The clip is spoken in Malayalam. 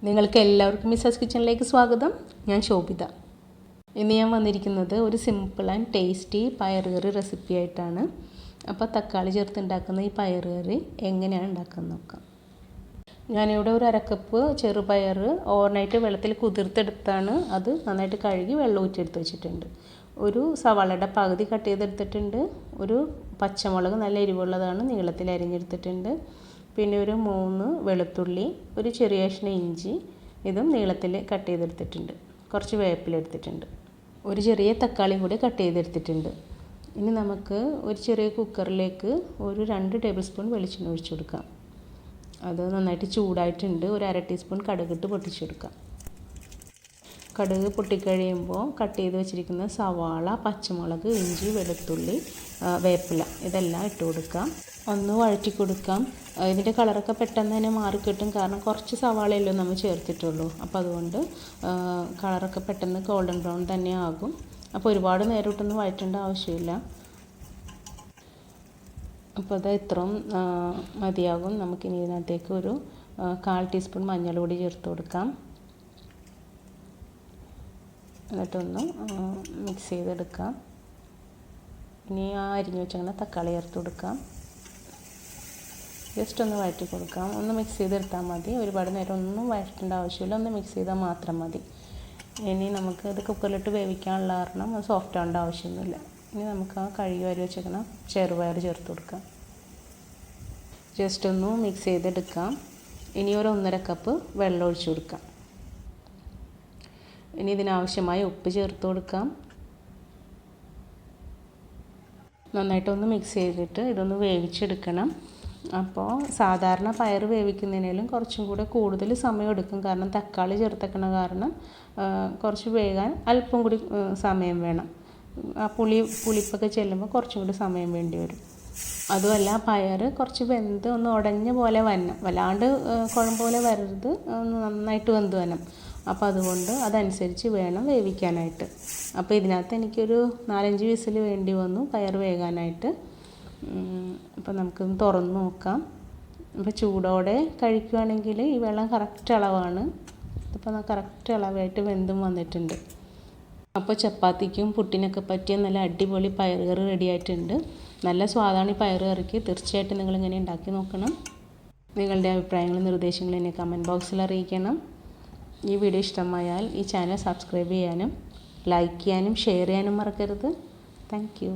നിങ്ങൾക്ക് എല്ലാവർക്കും മിസാസ് കിച്ചണിലേക്ക് സ്വാഗതം. ഞാൻ ശോഭിത. ഇന്ന് ഞാൻ വന്നിരിക്കുന്നത് ഒരു സിമ്പിൾ ആൻഡ് ടേസ്റ്റി പയർ കറി റെസിപ്പി ആയിട്ടാണ്. അപ്പോൾ തക്കാളി ചേർത്ത് ഉണ്ടാക്കുന്ന ഈ പയർ കറി എങ്ങനെയാണ് ഉണ്ടാക്കുന്നത് നോക്കാം. ഞാനിവിടെ ഒരു അരക്കപ്പ് ചെറുപയർ ഓവർനൈറ്റ് വെള്ളത്തിൽ കുതിർത്തെടുത്താണ്. അത് നന്നായിട്ട് കഴുകി വെള്ളം ഊറ്റിയെടുത്ത് വെച്ചിട്ടുണ്ട്. ഒരു സവാളയുടെ പകുതി കട്ട് ചെയ്തെടുത്തിട്ടുണ്ട്. ഒരു പച്ചമുളക് നല്ല എരിവുള്ളതാണ്, നീളത്തിൽ അരിഞ്ഞെടുത്തിട്ടുണ്ട്. പിന്നെ ഒരു 3 വെളുത്തുള്ളി, ഒരു ചെറിയ കഷ്ണം ഇഞ്ചി, ഇതും നീളത്തിൽ കട്ട് ചെയ്തെടുത്തിട്ടുണ്ട്. കുറച്ച് വേപ്പില എടുത്തിട്ടുണ്ട്. ഒരു ചെറിയ തക്കാളി കൂടി കട്ട് ചെയ്തെടുത്തിട്ടുണ്ട്. ഇനി നമുക്ക് ഒരു ചെറിയ കുക്കറിലേക്ക് ഒരു 2 ടേബിൾ സ്പൂൺ വെളിച്ചെണ്ണ ഒഴിച്ചു കൊടുക്കാം. അത് നന്നായിട്ട് ചൂടായിട്ടുണ്ട്. ഒരു 1/2 ടീസ്പൂൺ കടുകിട്ട് പൊട്ടിച്ചെടുക്കാം. കടുക് പൊട്ടിക്കഴിയുമ്പോൾ കട്ട് ചെയ്ത് വെച്ചിരിക്കുന്ന സവാള, പച്ചമുളക്, ഇഞ്ചി, വെളുത്തുള്ളി, വേപ്പില ഇതെല്ലാം ഇട്ട് കൊടുക്കാം. ഒന്ന് വഴറ്റി കൊടുക്കാം. ഇതിൻ്റെ കളറൊക്കെ പെട്ടെന്ന് തന്നെ മാറിക്കിട്ടും, കാരണം കുറച്ച് സവാളയല്ലോ നമ്മൾ ചേർത്തിട്ടുള്ളൂ. അപ്പോൾ അതുകൊണ്ട് കളറൊക്കെ പെട്ടെന്ന് ഗോൾഡൻ ബ്രൗൺ തന്നെ ആകും. അപ്പോൾ ഒരുപാട് നേരം ഇട്ടൊന്നും വഴറ്റേണ്ട ആവശ്യമില്ല. അപ്പോൾ അത് ഇത്രയും മതിയാകും. നമുക്കിനി ഇതിനകത്തേക്ക് ഒരു 1/4 ടീസ്പൂൺ മഞ്ഞൾ പൊടി ചേർത്ത് കൊടുക്കാം. എന്നിട്ടൊന്ന് മിക്സ് ചെയ്തെടുക്കാം. ഇനി അരിഞ്ഞ് വെച്ചങ്ങനെ തക്കാളി ചേർത്ത് കൊടുക്കാം. ജസ്റ്റ് ഒന്ന് വഴറ്റി കൊടുക്കാം. ഒന്ന് മിക്സ് ചെയ്തെടുത്താൽ മതി. ഒരുപാട് നേരം ഒന്നും വഴറ്റേണ്ട ആവശ്യമില്ല. ഒന്ന് മിക്സ് ചെയ്താൽ മാത്രം മതി. ഇനി നമുക്ക് ഇത് കുക്കറിലിട്ട് വേവിക്കാനുള്ള കാരണം അത് സോഫ്റ്റ് ആവേണ്ട ആവശ്യമൊന്നുമില്ല. ഇനി നമുക്ക് ആ കഴുകി വാരി വെച്ചേക്കണം ചെറുപയർ ചേർത്ത് കൊടുക്കാം. ജസ്റ്റ് ഒന്ന് മിക്സ് ചെയ്തെടുക്കാം. ഇനി ഒരു 1.5 കപ്പ് വെള്ളം ഒഴിച്ചു കൊടുക്കാം. ഇനി ഇതിനാവശ്യമായ ഉപ്പ് ചേർത്ത് കൊടുക്കാം. നന്നായിട്ടൊന്ന് മിക്സ് ചെയ്തിട്ട് ഇതൊന്ന് വേവിച്ചെടുക്കണം. അപ്പോൾ സാധാരണ പയർ വേവിക്കുന്നതിനേലും കുറച്ചും കൂടെ കൂടുതൽ സമയം എടുക്കും, കാരണം തക്കാളി ചേർത്തേക്കണ കാരണം കുറച്ച് വേകാൻ അല്പം കൂടി സമയം വേണം. ആ പുളിപ്പൊക്കെ ചെല്ലുമ്പോൾ കുറച്ചും കൂടി സമയം വേണ്ടി വരും. അതുമല്ല, പയർ കുറച്ച് വെന്ത് ഒന്ന് ഉടഞ്ഞ പോലെ വരണം, വല്ലാണ്ട് കുഴമ്പ് പോലെ വരരുത്, ഒന്ന് നന്നായിട്ട് വെന്ത് വരണം. അപ്പോൾ അതുകൊണ്ട് അതനുസരിച്ച് വേണം വേവിക്കാനായിട്ട്. അപ്പോൾ ഇതിനകത്ത് എനിക്കൊരു 4-5 വിസിൽ വേണ്ടി വന്നു പയർ വേകാനായിട്ട്. അപ്പോൾ നമുക്കൊന്ന് തുറന്ന് നോക്കാം. അപ്പോൾ ചൂടോടെ കഴിക്കുകയാണെങ്കിൽ ഈ വെള്ളം കറക്റ്റ് അളവാണ്. ഇതിപ്പോൾ കറക്റ്റ് അളവായിട്ട് വെന്തും വന്നിട്ടുണ്ട്. അപ്പോൾ ചപ്പാത്തിക്കും പുട്ടിനൊക്കെ പറ്റിയ നല്ല അടിപൊളി പയർ കറി റെഡി ആയിട്ടുണ്ട്. നല്ല സ്വാദാണ് ഈ പയർ കറിക്ക്. തീർച്ചയായിട്ടും നിങ്ങളിങ്ങനെ ഉണ്ടാക്കി നോക്കണം. നിങ്ങളുടെ അഭിപ്രായങ്ങളും നിർദ്ദേശങ്ങളും എന്നെ കമൻറ്റ് ബോക്സിൽ അറിയിക്കണം. ഈ വീഡിയോ ഇഷ്ടമായാൽ ഈ ചാനൽ സബ്സ്ക്രൈബ് ചെയ്യാനും ലൈക്ക് ചെയ്യാനും ഷെയർ ചെയ്യാനും മറക്കരുത്. Thank you.